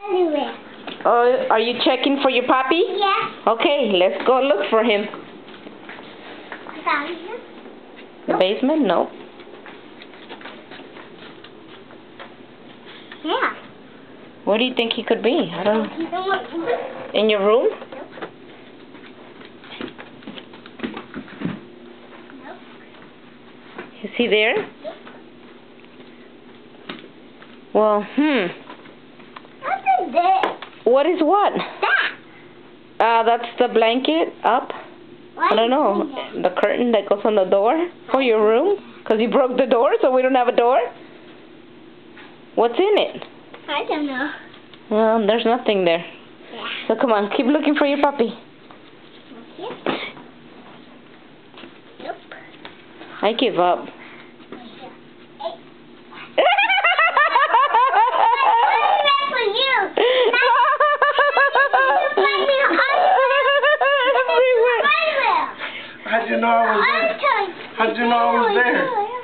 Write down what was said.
Everywhere. Oh, are you checking for your puppy? Yeah. Okay, let's go look for him. I found him. The basement? No. Yeah. Where do you think he could be? I don't know. You know what? In your room? Nope. Is he there? Nope. Well, What is this? What is what? That. That's the blanket up. Why I don't know. is it? The curtain that goes on the door for your room? Because you broke the door, so we don't have a door? What's in it? I don't know. There's nothing there. Yeah. So come on, keep looking for your puppy. Okay. Nope. I give up. How'd you know I was there? How'd you know I was there?